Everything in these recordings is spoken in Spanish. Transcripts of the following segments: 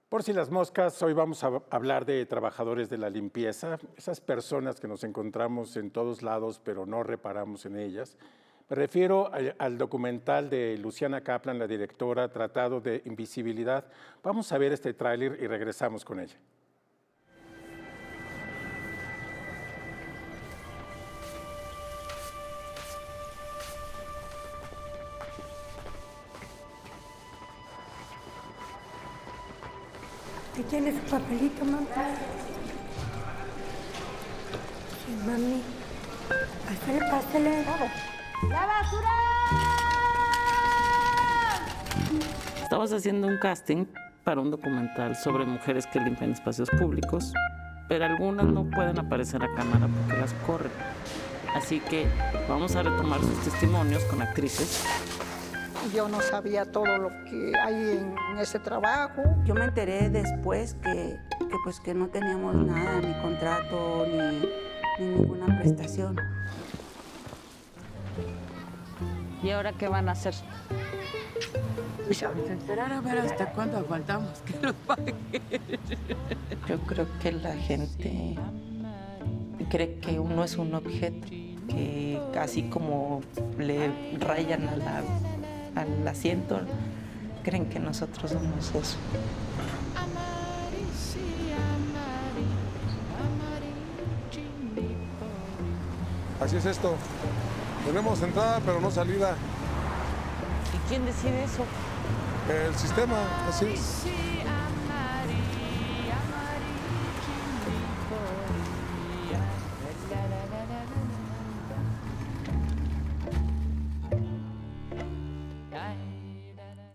Por si las moscas, hoy vamos a hablar de trabajadores de la limpieza, esas personas que nos encontramos en todos lados pero no reparamos en ellas. Me refiero al documental de Luciana Kaplan, la directora, Tratado de Invisibilidad. Vamos a ver este tráiler y regresamos con ella. ¿Qué tiene su papelito, mamá? Sí, mami. Pásale. ¡La basura! Estamos haciendo un casting para un documental sobre mujeres que limpian espacios públicos, pero algunas no pueden aparecer a cámara porque las corren. Así que vamos a retomar sus testimonios con actrices. Yo no sabía todo lo que hay en ese trabajo. Yo me enteré después que no teníamos nada, ni contrato, ni ninguna prestación. ¿Y ahora qué van a hacer? Esperar a ver hasta cuándo aguantamos que nos paguen. Yo creo que la gente cree que uno es un objeto, que así como le rayan al asiento, creen que nosotros somos eso. Así es esto. Tenemos entrada, pero no salida. ¿Y quién decide eso? El sistema, así es.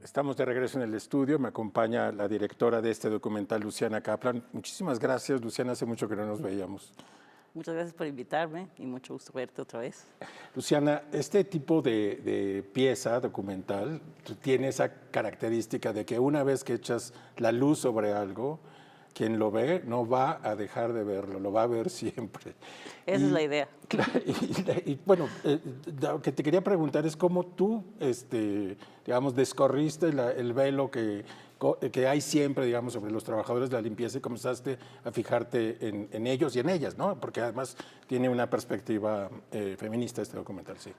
Estamos de regreso en el estudio. Me acompaña la directora de este documental, Luciana Kaplan. Muchísimas gracias, Luciana. Hace mucho que no nos veíamos. Muchas gracias por invitarme y mucho gusto verte otra vez. Luciana, este tipo de pieza documental tiene esa característica de que una vez que echas la luz sobre algo, quien lo ve no va a dejar de verlo, lo va a ver siempre. Esa es la idea. Y bueno, lo que te quería preguntar es cómo tú, digamos, descorriste el velo que hay siempre, digamos, sobre los trabajadores de la limpieza y comenzaste a fijarte en ellos y en ellas, ¿no? Porque además tiene una perspectiva feminista este documental, sí.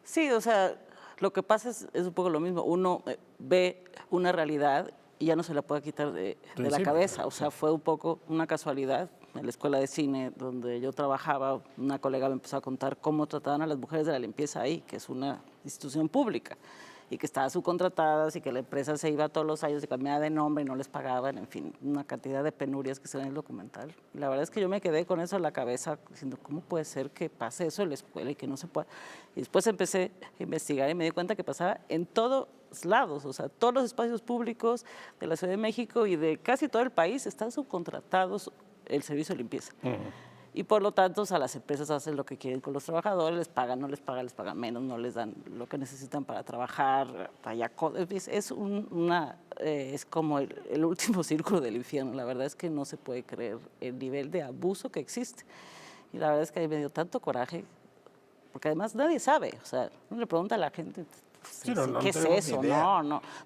Sí, o sea, lo que pasa es un poco lo mismo. Uno ve una realidad y ya no se la puede quitar de la cabeza. O sea, fue un poco una casualidad. En la escuela de cine donde yo trabajaba, una colega me empezó a contar cómo trataban a las mujeres de la limpieza ahí, que es una institución pública, y que estaban subcontratadas y que la empresa se iba todos los años y cambiaba de nombre y no les pagaban, en fin, una cantidad de penurias que se ven en el documental. Y la verdad es que yo me quedé con eso en la cabeza, diciendo, ¿cómo puede ser que pase eso en la escuela y que no se pueda? Y después empecé a investigar y me di cuenta que pasaba en todos lados, o sea, todos los espacios públicos de la Ciudad de México y de casi todo el país están subcontratados el servicio de limpieza. Y por lo tanto, o sea, las empresas hacen lo que quieren con los trabajadores, les pagan, no les pagan, les pagan menos, no les dan lo que necesitan para trabajar. Es como el último círculo del infierno. La verdad es que no se puede creer el nivel de abuso que existe. Y la verdad es que a mí me dio tanto coraje, porque además nadie sabe, o sea, uno le pregunta a la gente, Sí, ¿qué es eso?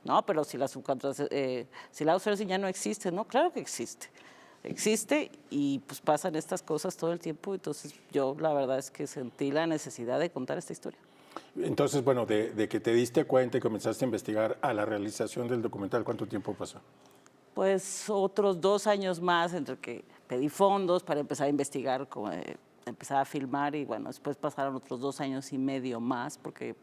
No, pero si la si la outsourcing ya no existe, no, claro que existe. Existe y pues pasan estas cosas todo el tiempo, entonces yo la verdad es que sentí la necesidad de contar esta historia. Entonces, bueno, de que te diste cuenta y comenzaste a investigar a la realización del documental, ¿cuánto tiempo pasó? Pues otros 2 años más entre que pedí fondos para empezar a investigar, empezar a filmar y bueno, después pasaron otros 2 años y medio más porque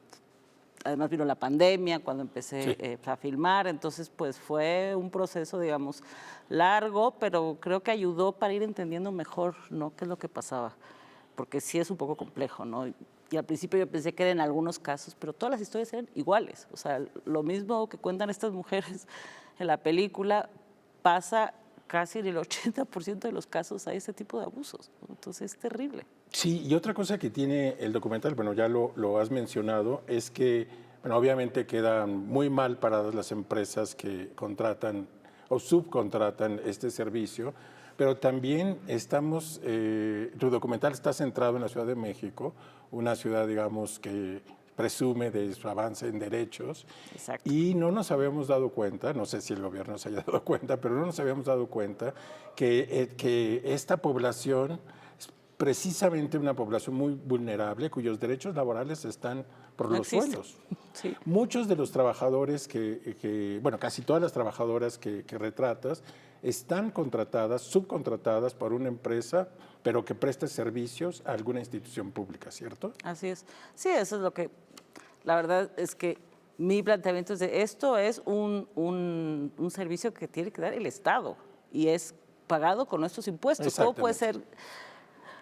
además vino la pandemia cuando empecé a filmar, entonces pues fue un proceso, digamos, largo, pero creo que ayudó para ir entendiendo mejor, ¿no?, qué es lo que pasaba, porque sí es un poco complejo, ¿no? Y al principio yo pensé que era en algunos casos, pero todas las historias eran iguales, o sea, lo mismo que cuentan estas mujeres en la película pasa casi en el 80% de los casos hay ese tipo de abusos, ¿no? Entonces es terrible. Sí, y otra cosa que tiene el documental, bueno, ya lo has mencionado, es que, bueno, obviamente quedan muy mal paradas las empresas que contratan o subcontratan este servicio, pero también tu documental está centrado en la Ciudad de México, una ciudad, digamos, que presume de su avance en derechos. Exacto. Y no nos habíamos dado cuenta, no sé si el gobierno se haya dado cuenta, pero no nos habíamos dado cuenta que esta población es precisamente una población muy vulnerable, cuyos derechos laborales están por No los existe. suelos. Sí. Muchos de los trabajadores bueno, casi todas las trabajadoras que retratas están contratadas, subcontratadas por una empresa, pero que presta servicios a alguna institución pública, ¿cierto? Así es. Sí, eso es lo que, la verdad es que mi planteamiento es de esto es un servicio que tiene que dar el Estado y es pagado con nuestros impuestos. ¿Cómo puede ser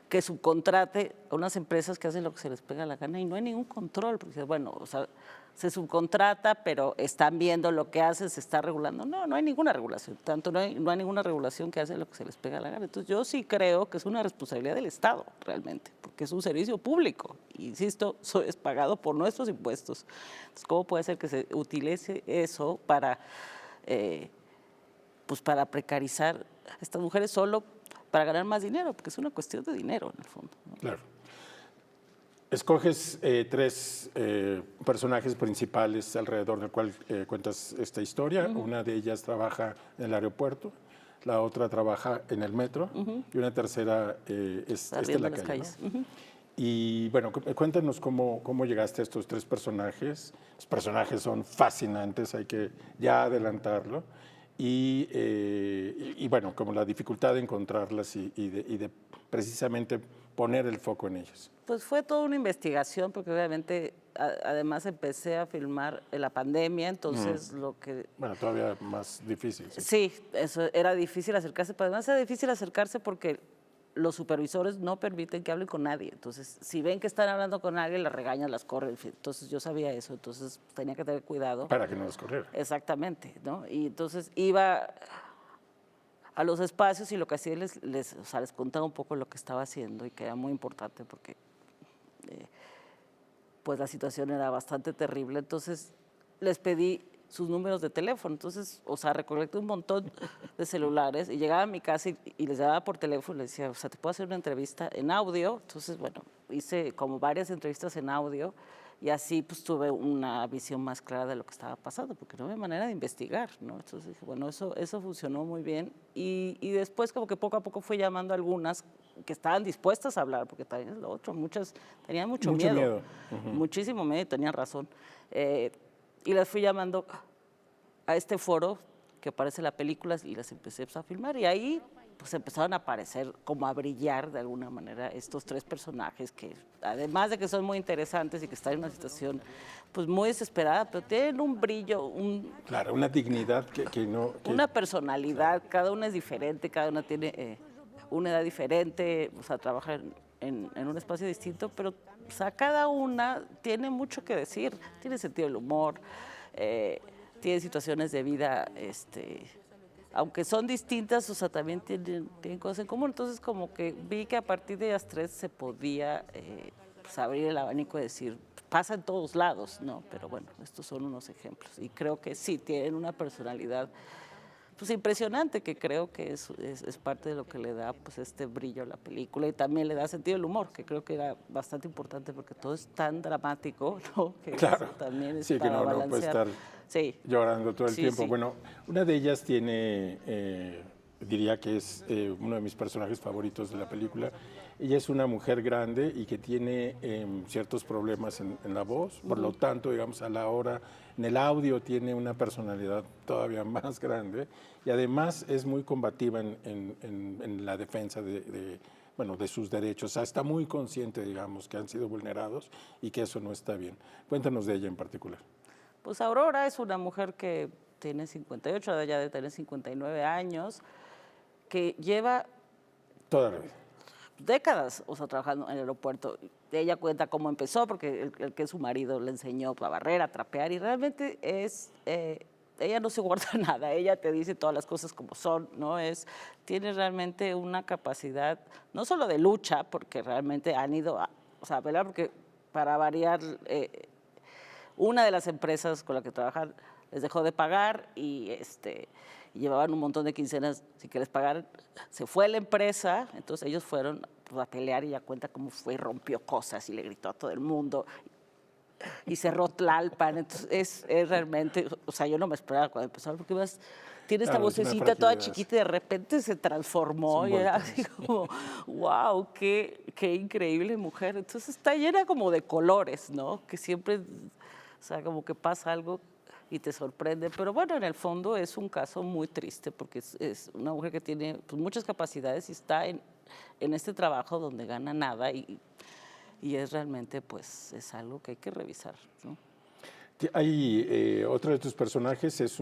que subcontrate a unas empresas que hacen lo que se les pega la gana y no hay ningún control? Porque, bueno, o sea, se subcontrata, pero están viendo lo que hace, se está regulando. No, no hay ninguna regulación. Tanto no hay ninguna regulación que hace lo que se les pega la gana. Entonces, yo sí creo que es una responsabilidad del Estado, realmente, porque es un servicio público. Insisto, es pagado por nuestros impuestos. Entonces, ¿cómo puede ser que se utilice eso para, pues para precarizar a estas mujeres solo para ganar más dinero? Porque es una cuestión de dinero, en el fondo, ¿no? Claro. Escoges tres personajes principales alrededor del cual cuentas esta historia. Una de ellas trabaja en el aeropuerto, la otra trabaja en el metro y una tercera es en la calle. ¿No? Y bueno, cuéntanos cómo llegaste a estos tres personajes. Los personajes son fascinantes, hay que ya adelantarlo. Y bueno, como la dificultad de encontrarlas y de precisamente poner el foco en ellos. Pues fue toda una investigación, porque obviamente además empecé a filmar en la pandemia, entonces lo que... Bueno, todavía más difícil. Sí, eso era difícil acercarse, pero además era difícil acercarse porque los supervisores no permiten que hablen con nadie. Entonces, si ven que están hablando con alguien, las regañan, las corren. Entonces, yo sabía eso, entonces tenía que tener cuidado. Para que no las corrieran. Exactamente, ¿no? Y entonces iba a los espacios y lo que hacía les contaba un poco lo que estaba haciendo y que era muy importante porque pues la situación era bastante terrible. Entonces, les pedí sus números de teléfono. Entonces, o sea, recolecté un montón de celulares y llegaba a mi casa y les llamaba por teléfono y les decía, o sea, ¿te puedo hacer una entrevista en audio? Entonces, bueno, hice como varias entrevistas en audio y así pues tuve una visión más clara de lo que estaba pasando, porque no había manera de investigar, ¿no? Entonces dije, bueno, eso funcionó muy bien y después como que poco a poco fui llamando a algunas que estaban dispuestas a hablar, porque también es lo otro, muchas tenían mucho miedo. Muchísimo miedo y tenían razón. Y las fui llamando a este foro que aparece en la película y las empecé a filmar y ahí pues empezaron a aparecer, como a brillar de alguna manera estos tres personajes que además de que son muy interesantes y que están en una situación pues muy desesperada, pero tienen un brillo, claro, una dignidad que no... Una personalidad, cada una es diferente, cada una tiene una edad diferente, o sea, trabaja en un espacio distinto, pero o sea, cada una tiene mucho que decir, tiene sentido del humor, tiene situaciones de vida, aunque son distintas, o sea, también tienen cosas en común. Entonces, como que vi que a partir de ellas tres se podía pues, abrir el abanico y decir, pasa en todos lados, ¿no? Pero bueno, estos son unos ejemplos. Y creo que sí, tienen una personalidad pues impresionante, que creo que es parte de lo que le da pues este brillo a la película y también le da sentido del humor, que creo que era bastante importante porque todo es tan dramático, ¿no? Que claro, también es sí, para que no balancear. puede estar llorando todo el tiempo. Sí. Bueno, una de ellas tiene, diría que es uno de mis personajes favoritos de la película. Ella es una mujer grande y que tiene ciertos problemas en la voz, por lo tanto, digamos, a la hora, en el audio tiene una personalidad todavía más grande y además es muy combativa en la defensa de sus derechos. O sea, está muy consciente, digamos, que han sido vulnerados y que eso no está bien. Cuéntanos de ella en particular. Pues Aurora es una mujer que tiene 58, ella debe tener 59 años, que lleva... Toda la vida. Décadas, o sea, trabajando en el aeropuerto. Ella cuenta cómo empezó, porque el que es su marido le enseñó a barrer, a trapear, y realmente ella no se guarda nada, ella te dice todas las cosas como son, ¿no? Tiene realmente una capacidad, no solo de lucha, porque realmente han ido a pelear, porque para variar, una de las empresas con la que trabajan les dejó de pagar y llevaban un montón de quincenas sin que les pagaran. Se fue la empresa, entonces ellos fueron pues, a pelear y ella cuenta cómo fue y rompió cosas y le gritó a todo el mundo. y cerró Tlalpan. Entonces, es realmente, o sea, yo no me esperaba cuando empezó, porque tiene esta Claro, es una vocecita toda fragilidad. chiquita y de repente se transformó Es y un era volcán, así como, wow, qué increíble mujer. Entonces está llena como de colores, ¿no? Que siempre, o sea, como que pasa algo y te sorprende. Pero bueno, en el fondo es un caso muy triste porque es una mujer que tiene pues, muchas capacidades y está en este trabajo donde gana nada y es realmente, pues, es algo que hay que revisar, ¿no? Hay otro de tus personajes es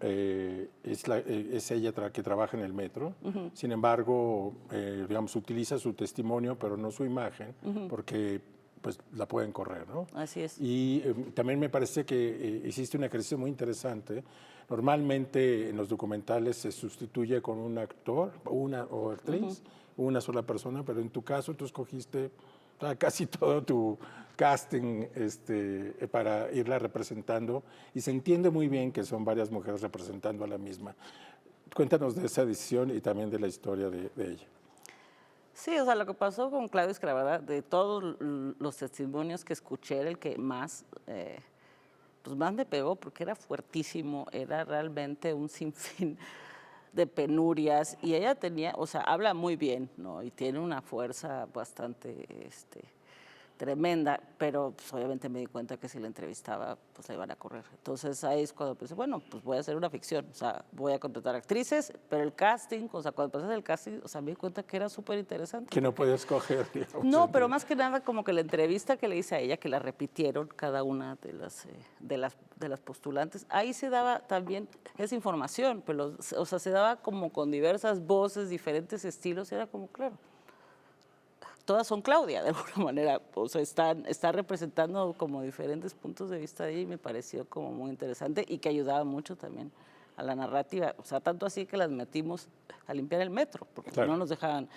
es ella que trabaja en el metro. Sin embargo, digamos, utiliza su testimonio, pero no su imagen, porque pues la pueden correr, ¿no? Así es. Y también me parece que hiciste un ejercicio muy interesante. Normalmente en los documentales se sustituye con un actor o actriz, una sola persona, pero en tu caso tú escogiste casi todo tu casting para irla representando y se entiende muy bien que son varias mujeres representando a la misma. Cuéntanos de esa decisión y también de la historia de ella. Sí, o sea, lo que pasó con Claudio es que la verdad, de todos los testimonios que escuché, era el que más, pues más me pegó porque era fuertísimo, era realmente un sinfín de penurias y ella tenía, o sea, habla muy bien, ¿no? Y tiene una fuerza bastante tremenda, pero pues, obviamente me di cuenta que si la entrevistaba, pues la iban a correr. Entonces ahí es cuando pensé, bueno, pues voy a hacer una ficción, o sea, voy a contratar actrices, pero el casting, o sea, cuando pasé el casting, o sea, me di cuenta que era súper interesante. Que no podías escoger, digamos. No, pero más que nada como que la entrevista que le hice a ella, que la repitieron cada una de las postulantes, ahí se daba también esa información, pero, o sea, se daba como con diversas voces, diferentes estilos, era como, claro, todas son Claudia, de alguna manera, o sea, está representando como diferentes puntos de vista de ella y me pareció como muy interesante y que ayudaba mucho también a la narrativa, o sea, tanto así que las metimos a limpiar el metro, porque claro, no nos dejaban,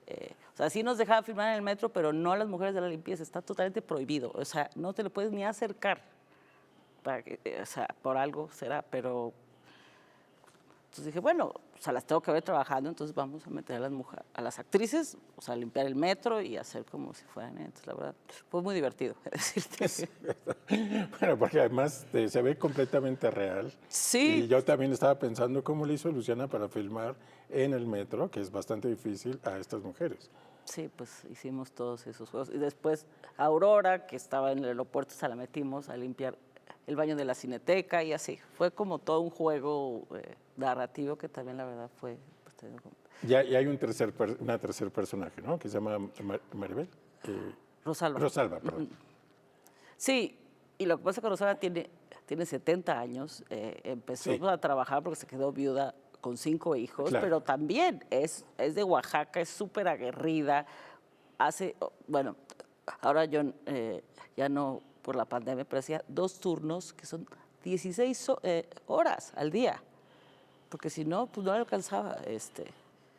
o sea, sí nos dejaban filmar en el metro, pero no a las mujeres de la limpieza, está totalmente prohibido, o sea, no te le puedes ni acercar, o sea, por algo será, pero... Entonces dije, bueno, o sea, las tengo que ver trabajando, entonces vamos a meter a las mujeres, a las actrices, o sea, a limpiar el metro y hacer como si fueran. Entonces, la verdad, fue muy divertido decirte. Bueno, porque además se ve completamente real. Sí. Y yo también estaba pensando cómo le hizo Luciana para filmar en el metro, que es bastante difícil, a estas mujeres. Sí, pues hicimos todos esos juegos. Y después Aurora, que estaba en el aeropuerto, se la metimos a limpiar el baño de la Cineteca y así. Fue como todo un juego narrativo que también la verdad fue... Pues, y hay una tercer personaje, ¿no? Que se llama Maribel. Rosalba. Rosalba, perdón. Sí, y lo que pasa es que Rosalba tiene 70 años, empezó a trabajar porque se quedó viuda con 5 hijos, claro, pero también es de Oaxaca, es súper aguerrida, bueno, ahora yo ya no por la pandemia, pero hacía 2 turnos que son 16 horas al día, porque si no, pues no le alcanzaba.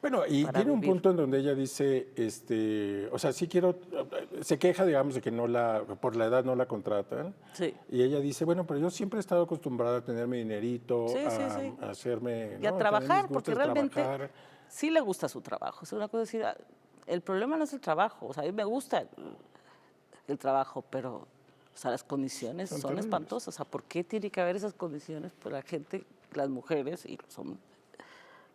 Bueno, y tiene un punto en donde ella dice, o sea, sí quiero, se queja, digamos, de que por la edad no la contratan. Sí. Y ella dice, bueno, pero yo siempre he estado acostumbrada a tener mi dinerito, a hacerme... Y a trabajar, porque realmente sí le gusta su trabajo. Es una cosa decir, el problema no es el trabajo, o sea, a mí me gusta el trabajo, pero... O sea, las condiciones son espantosas. O sea, ¿por qué tiene que haber esas condiciones para la gente, las mujeres y los hombres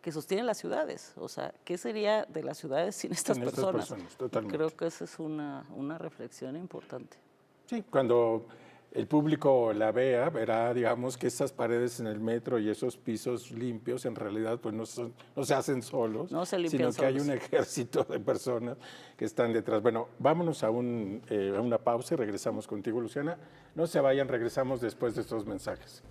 que sostienen las ciudades? O sea, ¿qué sería de las ciudades sin estas personas? Totalmente. Creo que esa es una reflexión importante. Sí, cuando el público la vea, verá, digamos, que esas paredes en el metro y esos pisos limpios en realidad pues no se hacen solos, no se limpian sino que hay un ejército de personas que están detrás. Bueno, vámonos a una pausa y regresamos contigo, Luciana. No se vayan, regresamos después de estos mensajes.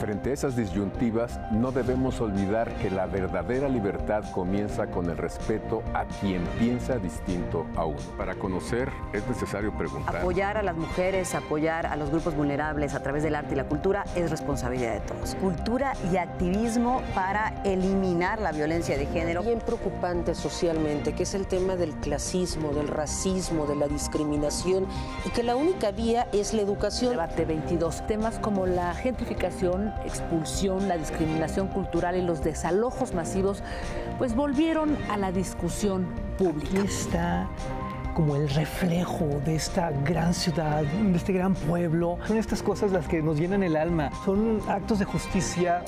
Frente a esas disyuntivas, no debemos olvidar que la verdadera libertad comienza con el respeto a quien piensa distinto a uno. Para conocer es necesario preguntar. Apoyar a las mujeres, apoyar a los grupos vulnerables a través del arte y la cultura es responsabilidad de todos. Cultura y activismo para eliminar la violencia de género. Bien preocupante socialmente, que es el tema del clasismo, del racismo, de la discriminación, y que la única vía es la educación. Debate 22. Temas como la gentrificación, expulsión, la discriminación cultural y los desalojos masivos, pues volvieron a la discusión pública. Aquí está como el reflejo de esta gran ciudad, de este gran pueblo. Son estas cosas las que nos llenan el alma, son actos de justicia.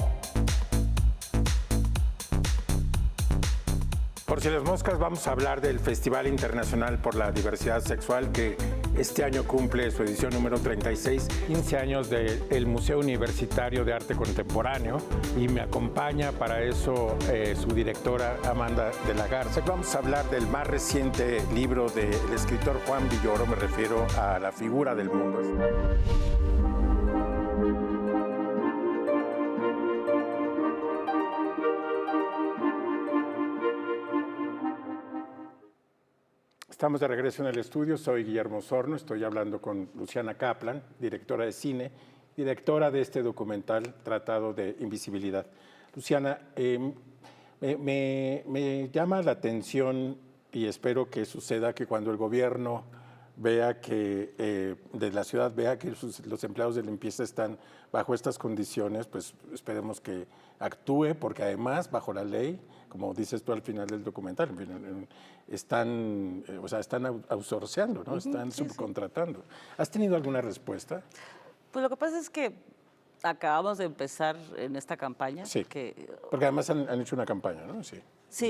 Por si las moscas, vamos a hablar del Festival Internacional por la Diversidad Sexual, que este año cumple su edición número 36, 15 años del Museo Universitario de Arte Contemporáneo, y me acompaña para eso su directora Amanda de la Garza. Vamos a hablar del más reciente libro del escritor Juan Villoro, me refiero a La figura del mundo. Estamos de regreso en el estudio, soy Guillermo Osorno, estoy hablando con Luciana Kaplan, directora de cine, directora de este documental Tratado de Invisibilidad. Luciana, me llama la atención y espero que suceda que cuando el gobierno vea que, de la ciudad vea que los empleados de limpieza están bajo estas condiciones, pues esperemos que actúe, porque además, bajo la ley, como dices tú al final del documental, están outsourceando, ¿no? Están subcontratando. ¿Has tenido alguna respuesta? Pues lo que pasa es que acabamos de empezar en esta campaña. Sí, porque además han hecho una campaña, ¿no? Sí,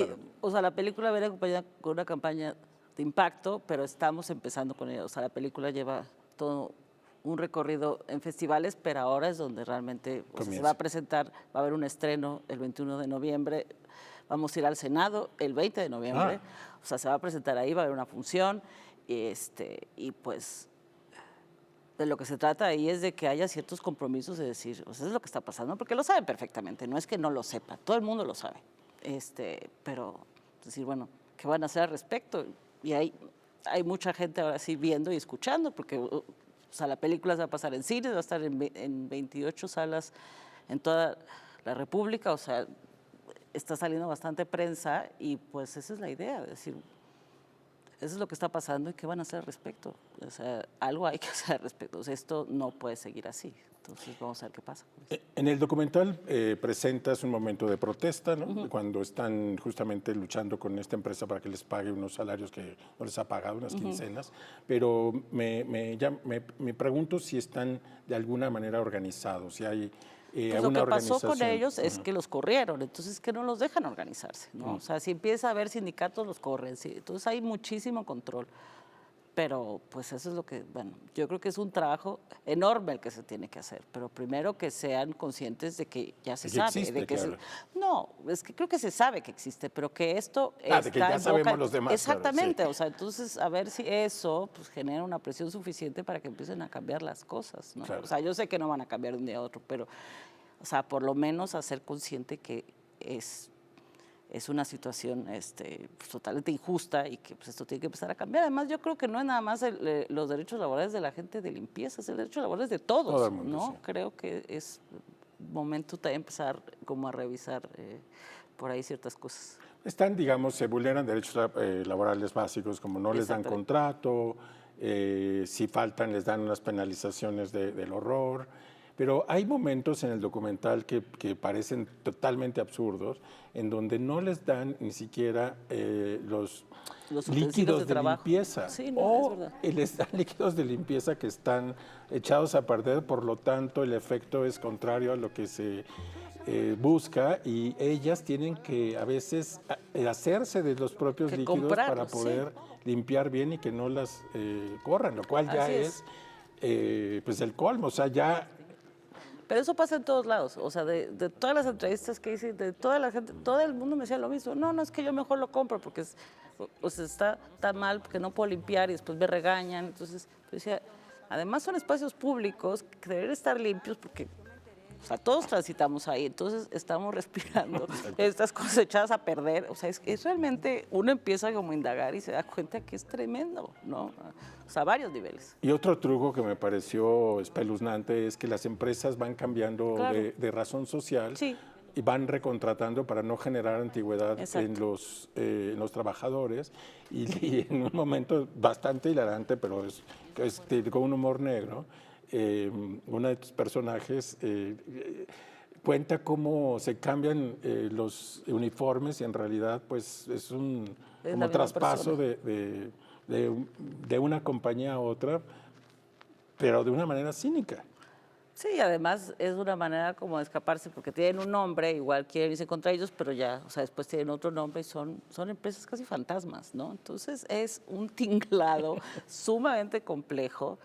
claro. O sea, la película viene acompañada con una campaña de impacto, pero estamos empezando con ella. O sea, la película lleva todo un recorrido en festivales, pero ahora es donde realmente se va a presentar, va a haber un estreno el 21 de noviembre, vamos a ir al Senado el 20 de noviembre, o sea, se va a presentar ahí, va a haber una función, y pues de lo que se trata ahí es de que haya ciertos compromisos de decir, o sea, es lo que está pasando, porque lo saben perfectamente, no es que no lo sepa, todo el mundo lo sabe, pero decir, bueno, ¿qué van a hacer al respecto? Y hay mucha gente ahora sí viendo y escuchando, porque o sea, la película se va a pasar en cines, va a estar en 28 salas en toda la República, o sea, está saliendo bastante prensa y pues esa es la idea, es decir, eso es lo que está pasando y qué van a hacer al respecto. O sea, algo hay que hacer al respecto. O sea, esto no puede seguir así. Entonces vamos a ver qué pasa. En el documental presentas un momento de protesta, ¿no? Cuando están justamente luchando con esta empresa para que les pague unos salarios que no les ha pagado, unas quincenas. Pero me pregunto si están de alguna manera organizados, si hay pues lo que pasó con ellos es que los corrieron, entonces que no los dejan organizarse, ¿no? O sea, si empieza a haber sindicatos, los corren, ¿sí? Entonces hay muchísimo control, pero pues eso es lo que, bueno, yo creo que es un trabajo enorme el que se tiene que hacer, pero primero que sean conscientes de que ya se sabe. Existe, de que claro. No, es que creo que se sabe que existe, pero que esto de que ya sabemos los demás. Exactamente, claro, sí. O sea, entonces a ver si eso pues genera una presión suficiente para que empiecen a cambiar las cosas, ¿no? Claro. O sea, yo sé que no van a cambiar de un día a otro, pero o sea, por lo menos hacer consciente que es una situación totalmente injusta y que pues, esto tiene que empezar a cambiar. Además, yo creo que no es nada más los derechos laborales de la gente de limpieza, es el derecho laborales de todos, todo el mundo, ¿no? Sí. Creo que es momento de empezar como a revisar por ahí ciertas cosas. Están, digamos, se vulneran derechos laborales básicos, como no les dan contrato, si faltan les dan unas penalizaciones del horror. Pero hay momentos en el documental que parecen totalmente absurdos, en donde no les dan ni siquiera los líquidos de limpieza. Sí, no, o les dan líquidos de limpieza que están echados a perder, por lo tanto el efecto es contrario a lo que se busca, y ellas tienen que a veces hacerse de los propios líquidos para poder limpiar bien y que no las corran, lo cual ya es pues el colmo, o sea, ya... Pero eso pasa en todos lados, o sea, de todas las entrevistas que hice, de toda la gente, todo el mundo me decía lo mismo. No, es que yo mejor lo compro porque está tan mal, porque no puedo limpiar y después me regañan. Entonces, yo decía, además son espacios públicos que deberían estar limpios porque O sea, todos transitamos ahí, entonces estamos respirando estas cosas echadas a perder. O sea, es realmente, uno empieza como a indagar y se da cuenta que es tremendo, ¿no? O sea, a varios niveles. Y otro truco que me pareció espeluznante es que las empresas van cambiando Claro. de razón social. Sí. Y van recontratando para no generar antigüedad en los trabajadores y en un momento bastante hilarante, pero es con un humor negro, uno de tus personajes cuenta cómo se cambian los uniformes y en realidad pues es un Es como la misma traspaso persona. de una compañía a otra, pero de una manera cínica. Sí, además es una manera como de escaparse, porque tienen un nombre, igual quieren irse contra ellos, pero ya, o sea, después tienen otro nombre y son empresas casi fantasmas, ¿no? Entonces es un tinglado sumamente complejo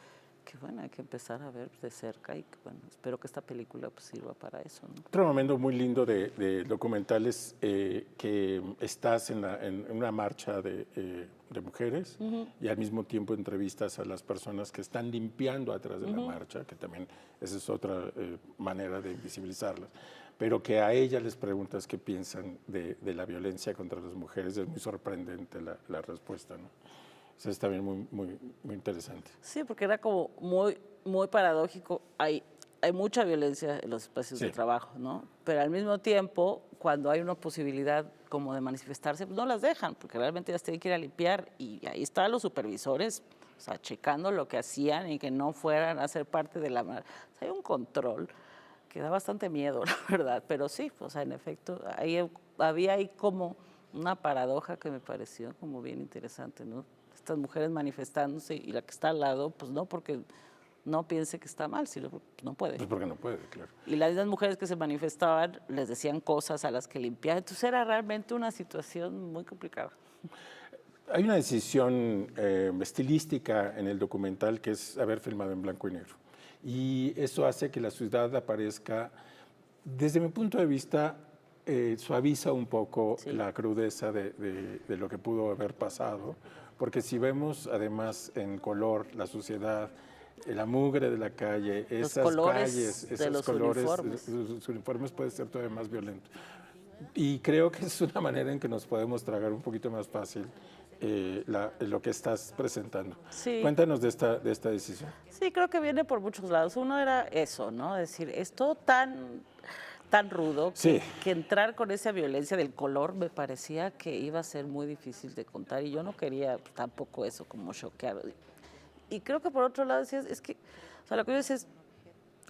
que, bueno, hay que empezar a ver de cerca y, bueno, espero que esta película pues, sirva para eso, ¿no? Otro momento muy lindo de documentales que estás en una marcha de mujeres y al mismo tiempo entrevistas a las personas que están limpiando atrás de la marcha, que también esa es otra manera de visibilizarlas, pero que a ellas les preguntas qué piensan de la violencia contra las mujeres. Es muy sorprendente la respuesta, ¿no? Eso es también muy interesante. Sí, porque era como muy paradójico. Hay mucha violencia en los espacios de trabajo, ¿no? Pero al mismo tiempo, cuando hay una posibilidad como de manifestarse, pues no las dejan, porque realmente ellas tienen que ir a limpiar y ahí están los supervisores, o sea, checando lo que hacían y que no fueran a ser parte de la... O sea, hay un control que da bastante miedo, la verdad, pero sí, o sea, en efecto, había ahí como una paradoja que me pareció como bien interesante, ¿no? Estas mujeres manifestándose y la que está al lado, pues no porque no piense que está mal, sino porque no puede. Pues porque no puede, claro. Y las mismas mujeres que se manifestaban les decían cosas a las que limpiaban. Entonces era realmente una situación muy complicada. Hay una decisión estilística en el documental que es haber filmado en blanco y negro. Y eso hace que la ciudad aparezca, desde mi punto de vista, suaviza un poco la crudeza de lo que pudo haber pasado. Porque si vemos además en color la sociedad, la mugre de la calle, esas calles, esos colores, los uniformes pueden ser todavía más violentos. Y creo que es una manera en que nos podemos tragar un poquito más fácil lo que estás presentando. Sí. Cuéntanos de esta decisión. Sí, creo que viene por muchos lados. Uno era eso, ¿no? Es decir, es todo tan rudo que entrar con esa violencia del color me parecía que iba a ser muy difícil de contar y yo no quería tampoco eso como choquear. Y creo que por otro lado decías, es que, o sea, lo que yo decía es,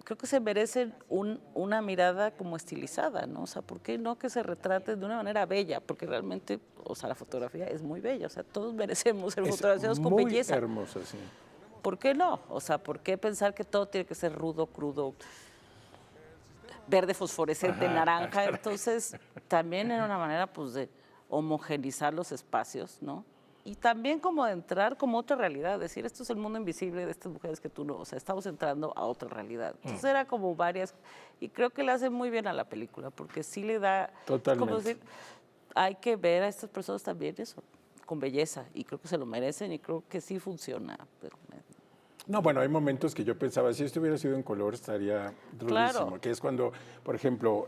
creo que se merecen una mirada como estilizada, ¿no? O sea, ¿por qué no que se retrate de una manera bella? Porque realmente, o sea, la fotografía es muy bella, o sea, todos merecemos ser fotografiados con belleza. Es muy hermosa, sí. ¿Por qué no? O sea, ¿por qué pensar que todo tiene que ser rudo, crudo, verde fosforescente, naranja? Entonces, también era una manera, pues, de homogenizar los espacios, ¿no? Y también como de entrar como otra realidad, decir, esto es el mundo invisible de estas mujeres que tú no, o sea, estamos entrando a otra realidad. Entonces era como varias, y creo que le hace muy bien a la película, porque sí le da, como decir, hay que ver a estas personas también eso, con belleza, y creo que se lo merecen, y creo que sí funciona. No, bueno, hay momentos que yo pensaba, si esto hubiera sido en color estaría durísimo, Claro. Que es cuando, por ejemplo,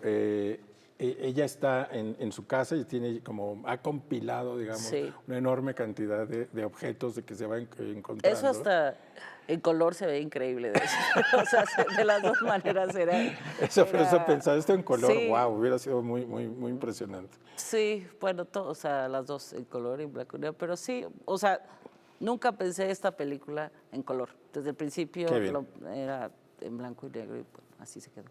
ella está en su casa y tiene como, ha compilado, digamos, una enorme cantidad de objetos de que se va encontrando. Eso hasta en color se ve increíble. O sea, de las dos maneras era... Eso pensaba, esto en color, wow, hubiera sido muy impresionante. Sí, bueno, o sea, las dos en color y en blanco y negro, pero sí, o sea, nunca pensé esta película en color. Desde el principio era en blanco y negro y bueno, así se quedó.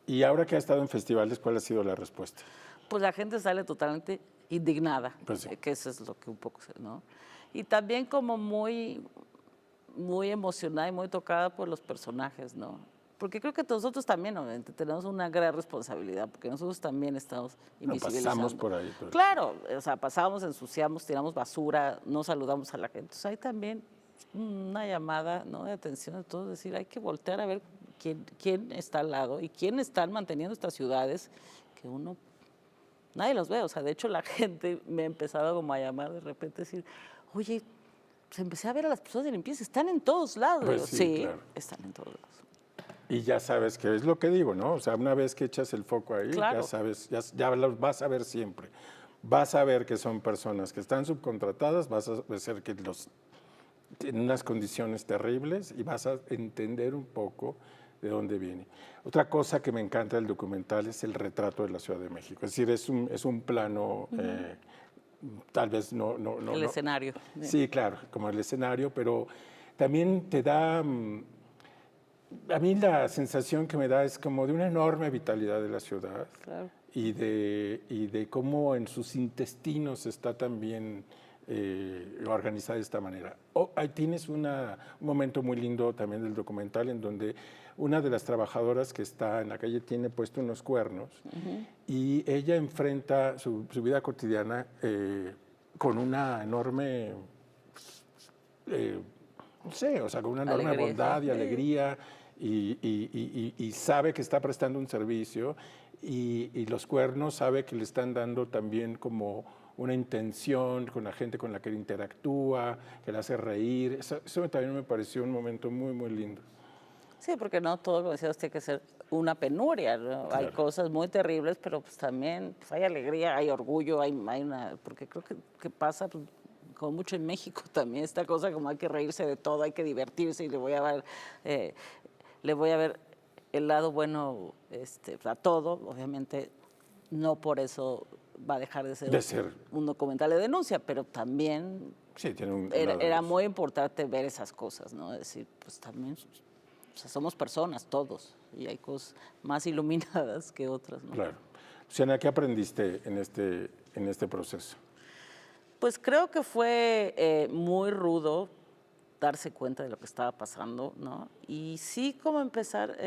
Y ahora que ha estado en festivales, ¿cuál ha sido la respuesta? Pues la gente sale totalmente indignada, que eso es lo que un poco, ¿no? Y también como muy emocionada y muy tocada por los personajes, ¿no? Porque creo que nosotros también, obviamente, tenemos una gran responsabilidad, porque nosotros también estamos invisibilizando. Pasamos por ahí. Pero... Claro, o sea, pasamos, ensuciamos, tiramos basura, no saludamos a la gente. Entonces hay también una llamada, ¿no?, de atención de todos, decir, hay que voltear a ver quién está al lado y quién están manteniendo estas ciudades que nadie los ve. O sea, de hecho la gente me ha empezado como a llamar de repente, decir, oye, pues empecé a ver a las personas de limpieza, están en todos lados. Pues sí, claro. Están en todos lados. Y ya sabes que es lo que digo, ¿no? O sea, una vez que echas el foco ahí, Claro. ya sabes, ya lo vas a ver siempre. Vas a ver que son personas que están subcontratadas, vas a ver que los en unas condiciones terribles y vas a entender un poco de dónde viene. Otra cosa que me encanta del documental es el retrato de la Ciudad de México. Es decir, es un plano, tal vez no... El escenario. Sí, claro, como el escenario, pero también te da... a mí la sensación que me da es como de una enorme vitalidad de la ciudad. Claro. Y de cómo en sus intestinos está también organizada de esta manera. Ahí tienes un momento muy lindo también del documental en donde una de las trabajadoras que está en la calle tiene puesto unos cuernos y ella enfrenta su vida cotidiana con una enorme, no sé, o sea, con una enorme Alegría. bondad y alegría y sabe que está prestando un servicio y los cuernos sabe que le están dando también como una intención con la gente con la que interactúa, que la hace reír. Eso también me pareció un momento muy, muy lindo. Sí, porque no todo, como decías, tiene que ser una penuria, ¿no? Claro. Hay cosas muy terribles, pero pues también pues, hay alegría, hay orgullo, hay una... Porque creo que pasa pues, como mucho en México también, esta cosa como hay que reírse de todo, hay que divertirse y le voy a ver el lado bueno a todo, obviamente no por eso va a dejar de ser un documental de denuncia, pero también sí, tiene era muy importante ver esas cosas, ¿no? Es decir, pues también o sea, somos personas todos y hay cosas más iluminadas que otras, ¿no? Claro. Luciana, ¿qué aprendiste en este proceso? Pues creo que fue muy rudo darse cuenta de lo que estaba pasando, ¿no? Y sí como empezar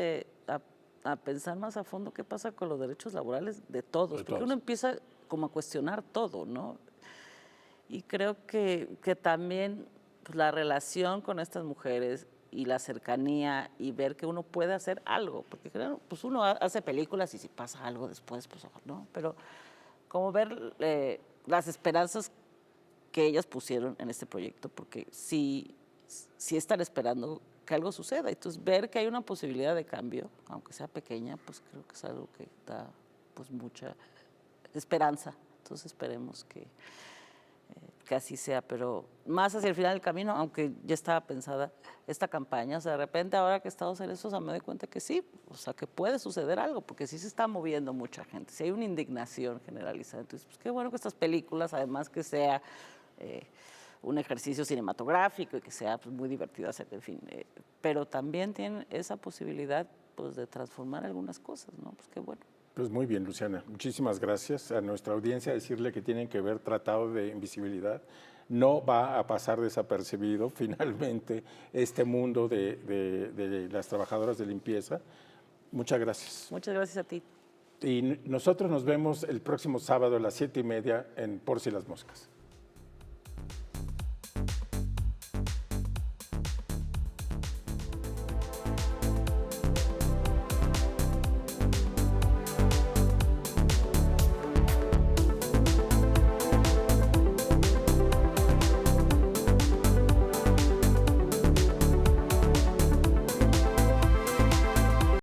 a pensar más a fondo qué pasa con los derechos laborales de todos, porque uno empieza como a cuestionar todo, ¿no? Y creo que también pues, la relación con estas mujeres y la cercanía y ver que uno puede hacer algo, porque claro, pues uno hace películas y si pasa algo después, pues no, pero como ver las esperanzas que ellas pusieron en este proyecto, porque sí están esperando que algo suceda. Entonces, ver que hay una posibilidad de cambio, aunque sea pequeña, pues creo que es algo que da pues mucha esperanza. Entonces, esperemos que así sea, pero más hacia el final del camino, aunque ya estaba pensada esta campaña, o sea, de repente ahora que he estado en eso, o sea, me doy cuenta que sí, o sea, que puede suceder algo, porque sí se está moviendo mucha gente, sí hay una indignación generalizada. Entonces, pues qué bueno que estas películas, además que sea un ejercicio cinematográfico y que sea pues, muy divertido hacer, en fin, pero también tienen esa posibilidad pues, de transformar algunas cosas, ¿no? Pues qué bueno. Pues muy bien, Luciana. Muchísimas gracias a nuestra audiencia. Decirle que tienen que ver Tratado de Invisibilidad. No va a pasar desapercibido finalmente este mundo de las trabajadoras de limpieza. Muchas gracias. Muchas gracias a ti. Y nosotros nos vemos el próximo sábado a las 7:30 en Por si las moscas.